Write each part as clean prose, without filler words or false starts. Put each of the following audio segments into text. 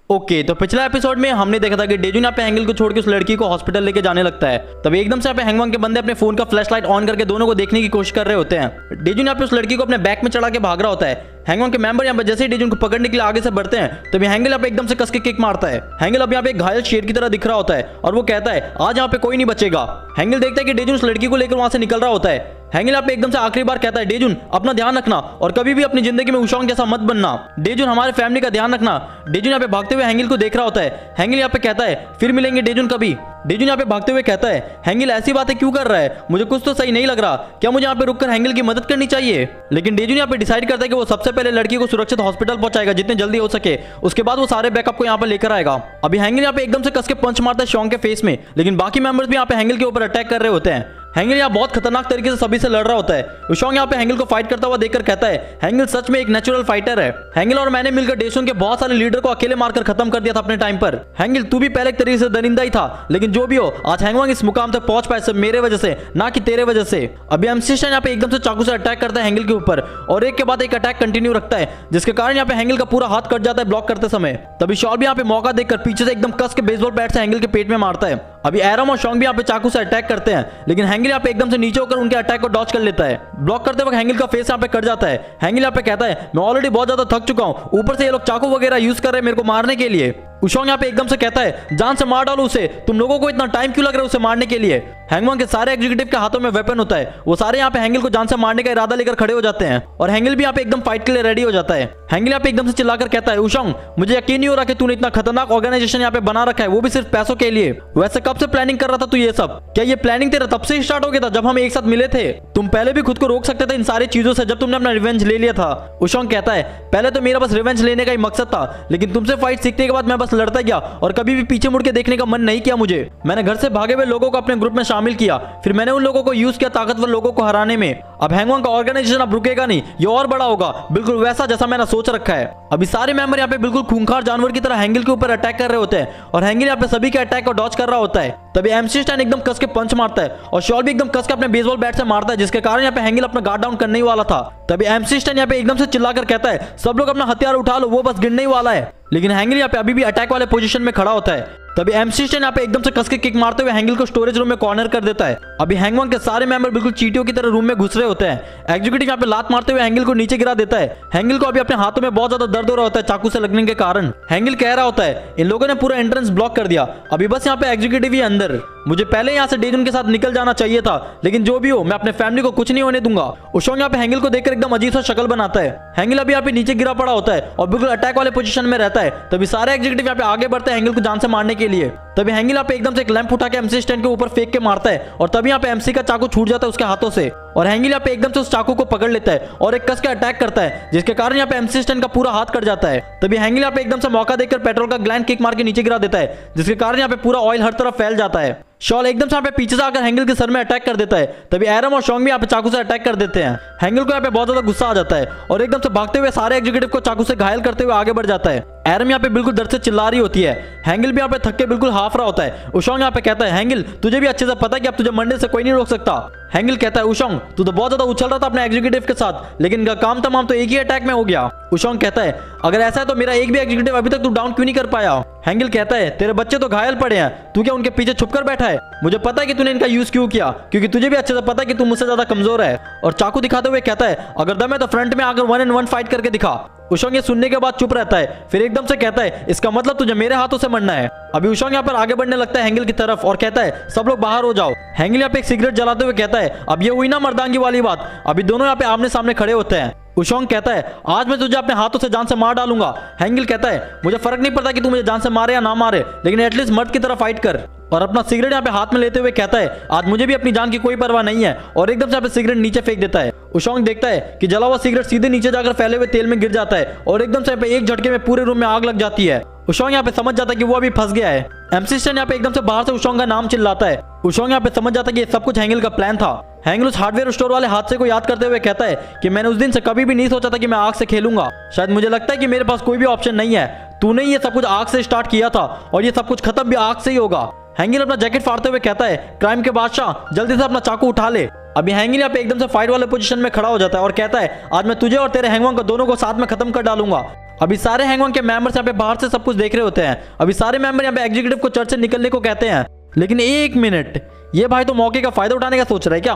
Okay, तो पिछला episode में हमने देखा था कि डेजुन यहाँ पे हैंगल को छोड़ के उस लड़की को हॉस्पिटल लेके जाने लगता है। तभी एकदम से यहाँ पे हैंगवांग के बंदे अपने फोन का फ्लैशलाइट ऑन करके दोनों को देखने की कोशिश कर रहे होते हैं। डेजुन यहाँ पे उस लड़की को अपने बैक में चढ़ा के भाग रहा होता है। हैंगवांग के मेंबर यहाँ पे जैसे ही डेजुन को पकड़ने के लिए आगे से बढ़ते हैं तभी हैंगल यहाँ पे एकदम से कस के किक मारता है। हैंगल अब यहाँ पे एक घायल शेर की तरह दिख रहा होता है और वो कहता है आज यहाँ पे कोई नहीं बचेगा। हैंगल देखता है कि डेजुन उस लड़की को लेकर वहां से निकल रहा होता है। हैंगल यहाँ पे एकदम से आखिरी बार कहता है डेजुन अपना ध्यान रखना और कभी भी अपनी जिंदगी में उशोंग जैसा मत बनना। डेजुन हमारे फैमिली का ध्यान रखना। डेजुन यहाँ पे भागते हुए हैंगल को देख रहा होता है। हैंगल यहाँ पे कहता है फिर मिलेंगे डेजुन कभी। डेजुन यहाँ पे भागते हुए कहता है हैंगल ऐसी बातें क्यों कर रहा है, मुझे कुछ तो सही नहीं लग रहा, क्या मुझे यहाँ पे रुककर हैंगल की मदद करनी चाहिए। लेकिन डेजुन यहाँ पे डिसाइड करता है कि वो सबसे पहले लड़की को सुरक्षित हॉस्पिटल पहुंचाएगा जितने जल्दी हो सके, उसके बाद वो सारे बैकअप को यहाँ पे लेकर आएगा। अभी हैंगल यहाँ पे एकदम से कस के पंच मारता है शॉन्ग के फेस में, लेकिन बाकी मेंबर्स भी यहाँ पे हैंगल के ऊपर अटैक कर रहे होते हैं। हैंगल यहाँ बहुत खतरनाक तरीके से सभी से लड़ रहा होता है। शॉन्ग यहाँ पे हैंगल को फाइट करता हुआ देखकर कहता है हैंगल सच में एक नेचुरल फाइटर है। हैंगल और मैंने मिलकर डेजुन के बहुत सारे लीडर को अकेले मारकर खत्म कर दिया था अपने टाइम पर। हैंगल तू भी पहले एक तरीके से दरिंदा ही था, लेकिन जो भी हो आज हैंगवांग इस मुकाम तक पहुंच पाए सब मेरे वजह से, ना कि तेरे वजह से। अभी एमसी स्टैन यहाँ पे एकदम से चाकू से अटैक करता है हैंगल के ऊपर और एक के बाद एक अटैक कंटिन्यू रखता है, जिसके कारण यहाँ पे हैंगल का पूरा हाथ कट जाता है ब्लॉक करते समय। तभी शॉल भी यहाँ पे मौका देखकर पीछे से एकदम कस के बेसबॉल बैट से हैंगल के पेट में मारता है। अभी एरम और शॉन्ग भी यहाँ पे चाकू से अटैक करते हैं, लेकिन हैंगल यहाँ पे एकदम से नीचे होकर उनके अटैक को डॉच कर लेता है। ब्लॉक करते वक्त हैंगल का फेस यहाँ पे कट जाता है। हैंगल यहाँ पे कहता है मैं ऑलरेडी बहुत ज्यादा थक चुका हूँ, ऊपर से ये लोग चाकू वगैरह यूज कर रहे हैं मेरे को मारने के लिए। उशोंग यहाँ पे एकदम से कहता है जान से मार डालो उसे, तुम लोगों को इतना टाइम क्यों लग रहा है उसे मारने के लिए। हैंगवांग के सारे एग्जीक्यूटिव के हाथों में वेपन होता है, वो सारे यहाँ पे हैंगल को जान से मारने का इरादा लेकर खड़े हो जाते हैं और हैंगल भी यहाँ पे एकदम फाइट के लिए रेडी हो जाता है। हैंगल यहाँ पे एकदम से चिल्लाकर कहता है उशोंग मुझे यकीन नहीं हो रहा कि तूने इतना खतरनाक ऑर्गेनाइजेशन यहाँ पे बना रखा है, वो भी सिर्फ पैसों के लिए। वैसे कब से प्लानिंग कर रहा था तू ये सब, क्या ये प्लानिंग तेरा तब से स्टार्ट हो गया था जब हम एक साथ मिले थे? तुम पहले भी खुद को रोक सकते थे इन सारी चीजों से जब तुमने अपना रिवेंज ले लिया था। उशोंग कहता है पहले तो मेरा बस रिवेंज लेने का ही मकसद था, लेकिन तुमसे फाइट सीखने के बाद मैं बस लड़ता गया और कभी भी पीछे मुड़ के देखने का मन नहीं किया मुझे। मैंने घर से भागे हुए लोगों को अपने ग्रुप में शामिल किया, फिर मैंने उन लोगों को यूज किया ताकतवर लोगों को हराने में। अब हैंगवांग का ऑर्गेनाइजेशन अब रुकेगा नहीं, ये और बड़ा होगा, बिल्कुल वैसा जैसा मैंने सोच रखा है। अभी सारे मेंबर यहाँ पे बिल्कुल खूंखार जानवर की तरह हैंगल के ऊपर अटैक कर रहे होते हैं और हैंगल यहाँ पे सभी के अटैक को डॉच कर रहा होता है। तभी एमसी स्टैन एकदम कस के पंच मारता है और शॉल भी एकदम कस के अपने बेसबॉल बैट से मारता है, जिसके कारण यहाँ पे हैंगल अपना गार्ड डाउन करने ही वाला था। तभी एमसी स्टैन यहाँ पे एकदम से चिल्लाकर कहता है सब लोग अपना हथियार उठा लो, वो बस गिरने ही वाला है। लेकिन हैंगल यहाँ पे अभी भी अटैक वाले पोजीशन में खड़ा होता है। तभी एमसी स्टैन यहाँ पे एकदम से कस के किक मारते हुए हैंगल को स्टोरेज रूम में कॉर्नर कर देता है। अभी हैंगवांग के सारे मेंबर बिल्कुल चींटियों की तरह रूम में घुस रहे होते हैं। एग्जीक्यूटिव यहाँ पे लात मारते हुए हैंगल को नीचे गिरा देता है। हैंगल को अभी अपने हाथों में बहुत ज्यादा दर्द हो रहा होता है चाकू से लगने के कारण। हैंगल कह रहा होता है इन लोगों ने पूरा एंट्रेंस ब्लॉक कर दिया, अभी बस यहाँ पे एग्जीक्यूटिव ही अंदर। मुझे पहले यहाँ से डेजुन के साथ निकल जाना चाहिए था, लेकिन जो भी हो मैं अपने फैमिली को कुछ नहीं होने दूंगा। उशोंग यहाँ पे हैंगल को देखकर एकदम अजीब सा शक्ल बनाता है। हैंगल अभी यहाँ पे नीचे गिरा पड़ा होता है और बिल्कुल अटैक वाले पोजीशन में रहता है। तभी सारे एग्जीक्यूटिव यहाँ पे आगे बढ़ते हैं हैंगल को जान से मारने के लिए। तभी हैंगल यहाँ पे एकदम से एक लैंप उठा के एमसी स्टैंड के ऊपर फेंक के मारता है और तभी यहाँ पे एमसी का चाकू छूट जाता है उसके हाथों से और हैंगल यहाँ पे एकदम से उस चाकू को पकड़ लेता है और एक कस के अटैक करता है, जिसके कारण यहाँ पे एमसी स्टैंड का पूरा हाथ कट जाता है। तभी हैंगल यहाँ पे एकदम से मौका देकर पेट्रोल का ग्लैंड किक मार के नीचे गिरा देता है, जिसके कारण यहाँ पे पूरा ऑयल हर तरफ फैल जाता है। शॉल एकदम से यहाँ पे पीछे से आकर हैंगल के सर में अटैक कर देता है। तभी एरम और शॉन्ग भी यहाँ पे चाकू से अटैक कर देते हैं। हैंगल को यहाँ पे बहुत ज्यादा गुस्सा आ जाता है और एकदम से भागते हुए सारे एग्जीक्यूटिव को चाकू से घायल करते हुए आगे बढ़ जाता है। एरम यहाँ पे बिल्कुल दर्द से चिल्ला रही होती है। हैंगल भी यहाँ पे थक के बिल्कुल हाफ रहा होता है। उशोंग यहाँ पे कहता है हैंगल तुझे भी अच्छे से पता है कि अब तुझे मरने से कोई नहीं रोक सकता। हैंगल कहता है उशोंग तू तो बहुत ज्यादा उछल रहा था अपने एग्जीक्यूटिव के साथ, लेकिन इनका काम तमाम तो एक ही अटैक में हो गया। उशोंग कहता है अगर ऐसा है तो मेरा एक भी एग्जीक्यूटिव अभी तक तू डाउन क्यों नहीं कर पाया। हैंगल कहता है तेरे बच्चे तो घायल पड़े हैं, तू क्या उनके पीछे छुपकर बैठा है? मुझे पता है कि तूने इनका यूज क्यों किया, क्योंकि तुझे भी अच्छे से पता है कि तू मुझसे ज्यादा कमजोर है। और चाकू दिखाते हुए कहता है अगर दम है तो फ्रंट में आकर 1-on-1 फाइट करके दिखा। उशोंग ये सुनने के बाद चुप रहता है, फिर एकदम से कहता है इसका मतलब तुझे मेरे हाथों से मरना है। अभी उशोंग यहाँ पर आगे बढ़ने लगता है हैंगल की तरफ और कहता है सब लोग बाहर हो जाओ। हैंगल यहाँ पे एक सिगरेट जलाते हुए कहता है अब ये हुई ना मर्दांगी वाली बात। अभी दोनों यहाँ पे आमने सामने खड़े होते हैं। उशोंग कहता है आज मैं तुझे अपने हाथों से जान से मार डालूंगा। हैंगल कहता है मुझे फर्क नहीं पड़ता कि तू मुझे जान से मारे या ना मारे, लेकिन एटलीस्ट मर्द की तरह फाइट कर। और अपना सिगरेट यहाँ पे हाथ में लेते हुए कहता है आज मुझे भी अपनी जान की कोई परवाह नहीं है और एकदम से यहाँ पे सिगरेट नीचे फेंक देता है। उशोंग देखता है कि जला हुआ सिगरेट सीधे नीचे जाकर फैले हुए तेल में गिर जाता है और एकदम से यहाँ पे एक झटके में पूरे रूम में आग लग जाती है। उशोंग यहाँ पे समझ जाता है कि वो अभी फंस गया है। एमसी स्टैन यहाँ पे एकदम से बाहर से उशोंग का नाम चिल्लाता है। उशोंग यहाँ पे समझ जाता है कि ये सब कुछ हैंगल का प्लान था। हैंगल उस हार्डवेयर स्टोर वाले हादसे को याद करते हुए कहता है कि मैंने उस दिन से कभी भी नहीं सोचा था कि मैं आग से खेलूंगा। शायद मुझे लगता है कि मेरे पास कोई भी ऑप्शन नहीं है। तूने ये सब कुछ आग से स्टार्ट किया था और ये सब कुछ खत्म भी आग से ही होगा। हैंगल अपना जैकेट फाड़ते हुए कहता है क्राइम के बादशाह जल्दी से अपना चाकू उठा ले। अभी हैंगल यहाँ पे एकदम से फाइट वाले पोजीशन में खड़ा हो जाता है और कहता है आज मैं तुझे और तेरे हैंगवांग को दोनों को साथ में खत्म कर डालूंगा। अभी सारे हैंगवांग के मेंबर्स यहाँ पे बाहर से सब कुछ देख रहे होते हैं। अभी सारे मेंबर यहाँ पे एग्जीक्यूटिव को चर्च से निकलने को कहते हैं, लेकिन एक मिनट, ये भाई तो मौके का फायदा उठाने का सोच रहा है क्या?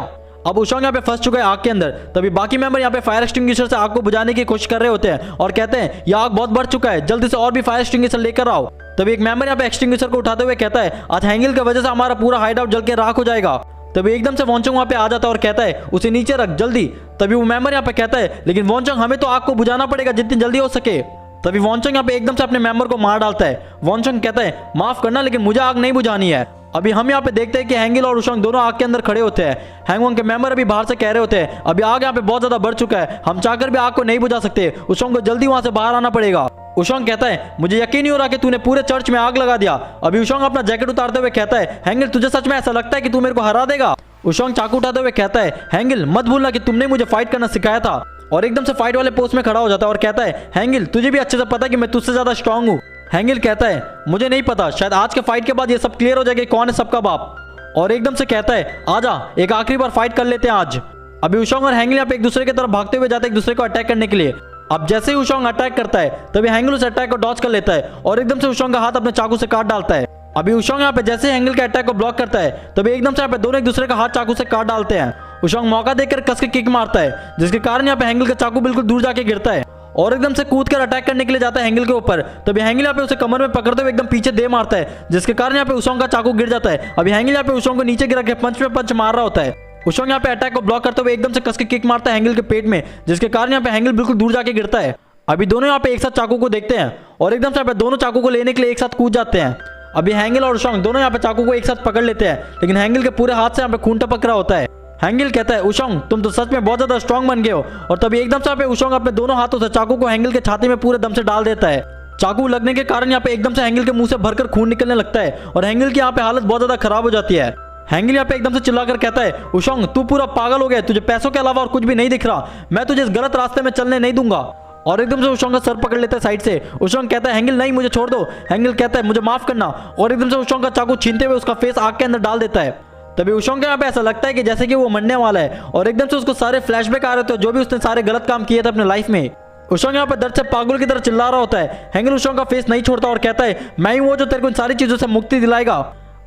अब उशोंग यहाँ पे फंस चुका है आग के अंदर। तभी बाकी मेंबर यहाँ पे फायर एक्सटिंग्विशर से आग को बुझाने की कोशिश कर रहे होते हैं और कहते हैं ये आग बहुत बढ़ चुका है, जल्दी से और भी फायर एक्सटिंग्विशर लेकर आओ। तभी एक मेंबर यहाँ पे एक्सटिंग्विशर को उठाते हुए कहता है आज हैंगिल की वजह से हमारा पूरा हाइड आउट जल के राख हो जाएगा। तभी एकदम से वॉन्चोंग वहाँ पे आ जाता है और कहता है उसे नीचे रख जल्दी। तभी वो मेंबर यहाँ पे कहता है लेकिन वॉन्चोंग हमें तो आग को बुझाना पड़ेगा जितनी जल्दी हो सके। तभी वॉन्चोंग यहाँ पे एकदम से अपने मेंबर को मार डालता है। वॉन्चोंग कहता है माफ करना लेकिन मुझे आग नहीं बुझानी है। अभी हम यहाँ पे देखते हैं कि हैंगिल और उशोंग दोनों आग के अंदर खड़े होते हैं। हैंगवांग के मेंबर अभी बाहर से कह रहे होते हैं अभी आग यहाँ पे बहुत ज्यादा बढ़ चुका है, हम चाहकर भी आग को नहीं बुझा सकते, उशोंग को जल्दी वहां से बाहर आना पड़ेगा। उशोंग कहता है मुझे यकीन नहीं हो रहा कि तूने पूरे चर्च में आग लगा दिया। अभी उशोंग अपना जैकेट उतारते हुए कहता है हैंगिल तुझे सच में ऐसा लगता है कि तू मेरे को हरा देगा? उशोंग चाकू उठाते हुए कहता है हैंगिल मत भूलना कि तुमने मुझे फाइट करना सिखाया था। और एकदम से फाइट वाले पोस्ट में खड़ा हो जाता है और कहता है हैंगिल तुझे भी अच्छे से पता है कि मैं तुझसे ज्यादा स्ट्रांग हूँ। हैंगिल कहता है मुझे नहीं पता, शायद आज के फाइट के बाद ये सब क्लियर हो जाएगा कौन है सबका बाप। और एकदम से कहता है आजा एक आखिरी बार फाइट कर लेते हैं आज। अभी उशोंग और हैंगिल यहाँ पे एक दूसरे की तरफ भागते हुए जाते हैं एक दूसरे को अटैक करने के लिए। अब जैसे ही उशोंग अटैक करता है तभी हैंगिल उस अटैक को डॉज कर लेता है और एकदम से उशोंग का हाथ अपने चाकू से काट डालता है। अभी उशोंग यहाँ पे जैसे हैंगिल के अटैक को ब्लॉक करता है तभी एकदम से यहाँ पे दोनों एक दूसरे का हाथ चाकू से काट डालते हैं। उशोंग मौका देखकर कस के किक मारता है जिसके कारण यहाँ पे हैंगिल का चाकू बिल्कुल दूर जाके गिरता है और एकदम से कूद कर अटैक करने के लिए जाता है हैंगिल के ऊपर। तभी हैंगिल यहाँ पे उसे कमर में पकड़ते हुए एकदम पीछे दे मारता है जिसके कारण यहाँ पे उशोंग का चाकू गिर जाता है। अभी हैंगिल यहाँ पे उशोंग को नीचे गिरा के पंच में पंच मार रहा होता है। उशोंग यहाँ पे अटैक को ब्लॉक करते हुए एकदम से कस के किक मारता है हैंगिल के पेट में जिसके कारण यहाँ पे हैंगिल बिल्कुल दूर जाके गिरता है। अभी दोनों यहाँ पे एक साथ चाकू को देखते हैं और एकदम से यहाँ पे दोनों चाकू को लेने के लिए एक साथ कूद जाते हैं। अभी हैंगिल और उशोंग दोनों यहाँ पे चाकू को एक साथ पकड़ लेते हैं लेकिन हैंगिल के पूरे हाथ से यहाँ पे खून टपक रहा होता है। हैंगिल कहता है उशोंग तुम तो सच में बहुत ज्यादा स्ट्रांग बन गए हो। और तभी एकदम से यहाँ पे उशोंग अपने दोनों हाथों से चाकू को हैंगिल के छाती में पूरे दम से डाल देता है। चाकू लगने के कारण यहाँ पे एकदम से हैंगिल के मुंह से भरकर खून निकलने लगता है और हैंगिल की यहाँ पे हालत बहुत ज्यादा खराब हो जाती है। हैंगिल यहाँ पे एकदम से चिल्लाकर कहता है उशोंग तू पूरा पागल हो गया, तुझे पैसों के अलावा और कुछ भी नहीं दिख रहा, मैं तुझे इस गलत रास्ते में चलने नहीं दूंगा। और एकदम से उशोंग का सर पकड़ लेता है साइड से। उशोंग कहता है हैंगिल नहीं मुझे छोड़ दो। हैंगिल कहता है मुझे माफ करना और एकदम से उशोंग का चाकू छीनते हुए उसका फेस आग के अंदर डाल देता है। तभी उशोंग के यहाँ पे ऐसा लगता है कि जैसे कि वो मरने वाला है और एकदम से उसको सारे फ्लैशबैक आ रहे थे जो भी उसने सारे गलत काम किए थे अपने लाइफ में। उशोंग यहाँ पे दर्द से पागल की तरह चिल्ला रहा होता है। हैंगिल उशोंग का फेस नहीं छोड़ता और कहता है मैं ही वो जो तेरे को इन सारी चीजों से मुक्ति दिलाएगा।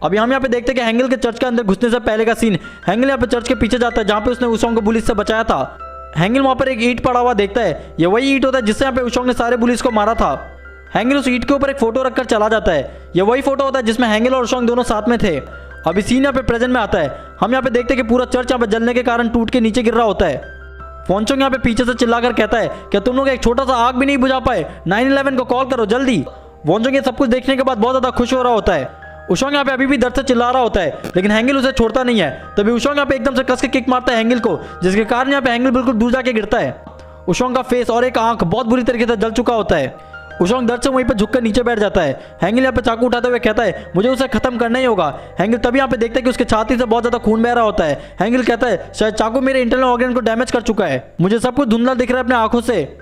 अभी हम यहाँ पे देखते हैं कि हैंगिल के चर्च के अंदर घुसने से पहले का सीन। हैंगिल यहाँ पे चर्च के पीछे जाता है जहाँ पे उसने उशोंग को पुलिस से बचाया था। हैंगिल वहाँ पर एक ईंट पड़ा हुआ देखता है, ये वही ईंट होता है जिससे यहाँ पे उशोंग ने सारे पुलिस को मारा था। हैंगिल उस ईंट के ऊपर एक फोटो रखकर चला जाता है, ये वही फोटो होता है जिसमें हैंगिल और उशोंग दोनों साथ में थे। अभी सीन यहाँ पे प्रेजेंट में आता है। हम यहाँ पे देखते हैं कि पूरा चर्च यहाँ पे जलने के कारण टूट के नीचे गिर रहा होता है। वॉन्चोंग यहाँ पे पीछे से चिल्लाकर कहता है क्या तुम लोग एक छोटा सा आग भी नहीं बुझा पाए, 911 को कॉल करो जल्दी। वॉन्चोंग ये सब कुछ देखने के बाद बहुत ज्यादा खुश हो रहा होता है। उशोंग यहाँ पे अभी भी दर्द से चिल्ला रहा होता है लेकिन हैंगिल उसे छोड़ता नहीं है। तभी उशोंग यहाँ पे एकदम से कस के किक मारता है हैंगिल को जिसके कारण यहाँ पे हैंगिल बिल्कुल दूर जाके गिरता है। उशोंग का फेस और एक आंख बहुत बुरी तरीके से जल चुका होता है। उशोंग दर्द से वहीं पे झुककर नीचे बैठ जाता है। हैंगिल यहाँ पे चाकू उठाते हुए कहता है मुझे उसे खत्म करना ही होगा। हैंगिल तभी यहाँ पे देखता है कि उसके छाती से बहुत ज्यादा खून बह रहा होता है। हैंगिल कहता है शायद चाकू मेरे इंटरनल ऑर्गन को डैमेज कर चुका है, मुझे सब कुछ धुंधला दिख रहा है अपने आंखों से।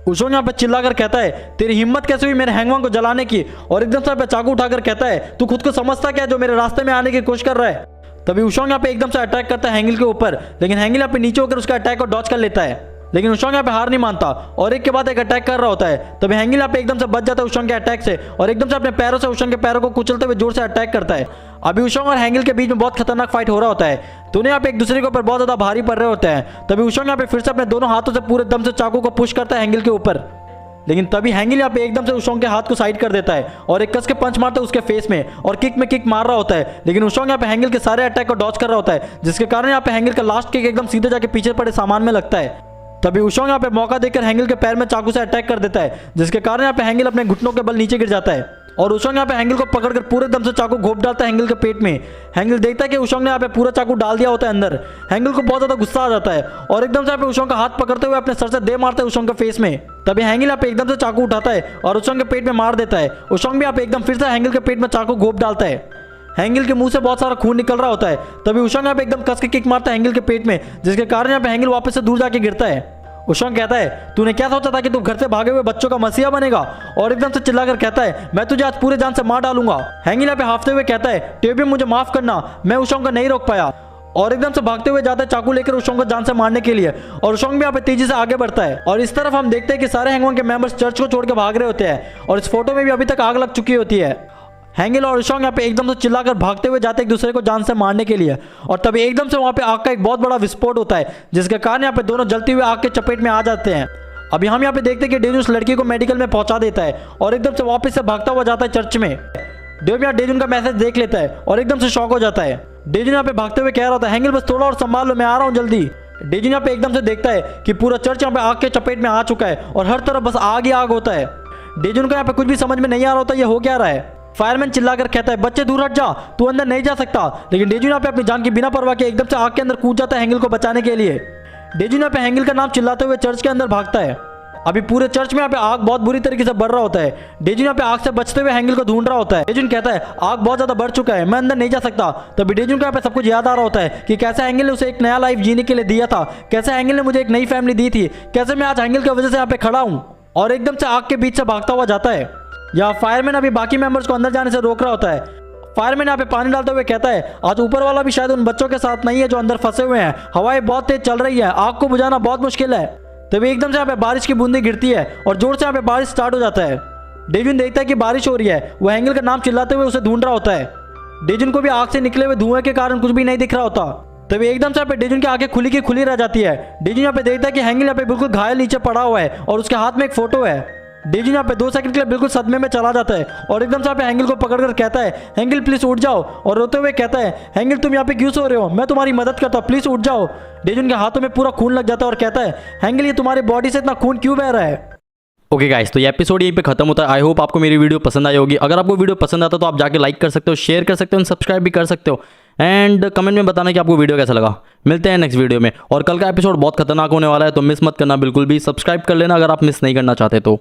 उशोंग यहाँ पे चिल्लाकर कहता है तेरी हिम्मत कैसे हुई मेरे हैंगवांग को जलाने की। और एकदम से यहाँ पे चाकू उठाकर कहता है तू खुद को समझता क्या जो मेरे रास्ते में आने की कोशिश कर रहा है। तभी उशोंग यहाँ पे एकदम से अटैक करता है हैंगिल के ऊपर लेकिन हैंगिल यहाँ पे नीचे होकर उसका अटैक को डॉज कर लेता है। लेकिन उशोंग यहाँ पे हार नहीं मानता और एक के बाद एक अटैक कर रहा होता है। तभी हैंगिल यहाँ पे एकदम से बच जाता है उशोंग के अटैक से और एकदम से अपने पैरों से उशोंग के पैरों को कुचलते हुए जोर से अटैक करता है। अभी उशोंग और हैंगिल के बीच में बहुत खतरनाक फाइट हो रहा होता है। दोनों यहाँ पे एक दूसरे के ऊपर बहुत ज्यादा भारी पड़ रहे होते हैं। तभी उशोंग यहाँ पे फिर से अपने दोनों हाथों से पूरे दम से चाकू को पुश करता है हैंगिल के ऊपर। लेकिन तभी हैंगिल यहाँ पे एकदम से उशोंग के हाथ को साइड कर देता है और एक कस के पंच मारता है उसके फेस में और किक में किक मार रहा होता है। लेकिन उशोंग यहाँ पे हैंगिल के सारे अटैक को डॉज कर रहा होता है जिसके कारण यहाँ पे हैंगिल का लास्ट किक एकदम सीधे जाके पीछे पड़े सामान में लगता है। तभी उशोंग यहाँ पे मौका देकर हैंगिल के पैर में चाकू से अटैक कर देता है जिसके कारण यहाँ पे हैंगिल अपने घुटनों के बल नीचे गिर जाता है और उशोंग यहाँ पे हैंगिल को पकड़कर पूरे दम से चाकू घोप डालता है हैंगिल के पेट में। हैंगिल देखता है कि उशोंग ने यहाँ पे पूरा चाकू डाल दिया होता है अंदर। हैंगिल को बहुत ज्यादा गुस्सा आ जाता है और एकदम से यहाँ पे उशोंग का हाथ पकड़ते हुए अपने सर से दे मारता है उशोंग के फेस में। तभी हैंगिल यहाँ पे एकदम से चाकू उठाता है और उशोंग के पेट में मार देता है। उशोंग भी यहाँ पे एकदम फिर से हैंगिल के पेट में चाकू घोप डालता है। हैंगिल के मुंह से बहुत सारा खून निकल रहा होता है। तभी उशोंग यहाँ पे एकदम कस के किक मारता है हैंगिल के पेट में जिसके कारण यहाँ पे हैंगिल वापस से दूर जाके गिरता है। उशोंग कहता है तूने क्या सोचा था कि तू घर से भागे हुए बच्चों का मसीहा बनेगा। और एकदम से चिल्लाकर कहता है मैं तुझे आज पूरे जान से मार डालूंगा। हैंगिल यहाँ पे हाफते हुए कहता है टेबी मुझे माफ करना, मैं उशोंग को नहीं रोक पाया। और एकदम से भागते हुए जाता है चाकू लेकर उशोंग को जान से मारने के लिए। और उशोंग भी यहाँ पे तेजी से आगे बढ़ता है। और इस तरफ हम देखते हैं कि सारे हैंगमैन के मेंबर्स चर्च को छोड़ के भाग रहे होते हैं और इस फोटो में भी अभी तक आग लग चुकी होती है। हैंगिल और उशोंग यहाँ पे एकदम से चिल्लाकर भागते हुए जाते हैं एक दूसरे को जान से मारने के लिए। और तभी एकदम से वहाँ पे आग का एक बहुत बड़ा विस्फोट होता है जिसके कारण यहाँ पे दोनों जलती हुए आग के चपेट में आ जाते हैं। अभी हम यहाँ पे देखते हैं कि डेजुन उस लड़की को मेडिकल में पहुंचा देता है और एकदम से वापस से भागता हुआ जाता है चर्च में। डेव यहाँ डेजुन का मैसेज देख लेता है और एकदम से शॉक हो जाता है। डेजुन यहाँ पे भागते हुए कह रहा होता है, हैंगिल बस थोड़ा और संभाल लो, मैं आ रहा हूँ जल्दी। डेजुन यहाँ पे एकदम से देखता है कि पूरा चर्च यहाँ पे आग के चपेट में आ चुका है और हर तरफ बस आग ही आग होता है। डेजुन को यहाँ पे कुछ भी समझ में नहीं आ रहा होता ये हो क्या रहा है। फायरमैन चिल्लाकर कहता है, बच्चे दूर हट जा, तू अंदर नहीं जा सकता। लेकिन डेजुन यहाँ पे अपनी जान की बिना परवाह के एकदम से आग के अंदर कूद जाता है हैंगिल को बचाने के लिए। डेजुन यहाँ पे हैंगिल का नाम चिल्लाते हुए चर्च के अंदर भागता है। अभी पूरे चर्च में यहाँ पे आग बहुत बुरी तरीके से बढ़ रहा होता है। डेजुन यहाँ पे आग से बचते हुए हैंगिल को ढूंढ रहा होता है। डेजुन कहता है, आग बहुत ज्यादा बढ़ चुका है, मैं अंदर नहीं जा सकता। तभी डेजुन को यहाँ पे सब कुछ याद आ रहा होता है कि कैसे हैंगिल ने उसे एक नया लाइफ जीने के लिए दिया था, कैसे हैंगिल ने मुझे एक नई फैमिली दी थी, कैसे मैं आज हैंगिल की वजह से यहाँ पे खड़ा हूँ। और एकदम से आग के बीच से भागता हुआ जाता है। यहाँ फायरमैन अभी बाकी मेंबर्स को अंदर जाने से रोक रहा होता है। फायरमैन यहाँ पे पानी डालते हुए कहता है, आज ऊपर वाला भी शायद उन बच्चों के साथ नहीं है जो अंदर फंसे हुए हैं, हवाएं बहुत तेज चल रही है, आग को बुझाना बहुत मुश्किल है। तभी एकदम से यहाँ पे बारिश की बूंदें गिरती है और जोर से यहाँ पे बारिश स्टार्ट हो जाता है। डेजुन देखता है कि बारिश हो रही है, वो हैंगिल का नाम चिल्लाते हुए उसे ढूंढ रहा होता है। डेजुन को भी आग से निकले हुए धुएं के कारण कुछ भी नहीं दिख रहा होता। तभी एकदम से यहाँ पे डेजुन की आंखें खुली की खुली रह जाती है। डेजुन यहाँ पे देखता है कि हैंगिल यहाँ पे बिल्कुल घायल नीचे पड़ा हुआ है और उसके हाथ में एक फोटो है। डेजुन यहाँ पे 2 सेकंड के लिए बिल्कुल सदमे में चला जाता है और एकदम से यहाँ पे हैंगिल को पकड़कर कहता है, हैंगिल प्लीज उठ जाओ। और रोते हुए कहता है, हैंगिल तुम यहाँ पे क्यों सो रहे हो, मैं तुम्हारी मदद करता हूँ, प्लीज उठ जाओ। डेजुन के हाथों में पूरा खून लग जाता है और कहता है, हैंगिल ये तुम्हारी बॉडी से इतना खून क्यों बह रहा है। ओके गाइस, तो ये एपिसोड यहीं पे खत्म होता है। आई होप आपको मेरी वीडियो पसंद आई होगी। अगर आपको वीडियो पसंद आता तो आप जाके लाइक कर सकते हो, शेयर कर सकते हो, सब्सक्राइब भी कर सकते हो एंड कमेंट में बताना कि आपको वीडियो कैसा लगा। मिलते हैं नेक्स्ट वीडियो में। और कल का एपिसोड बहुत खतरनाक होने वाला है तो मिस मत करना बिल्कुल भी। सब्सक्राइब कर लेना अगर आप मिस नहीं करना चाहते तो।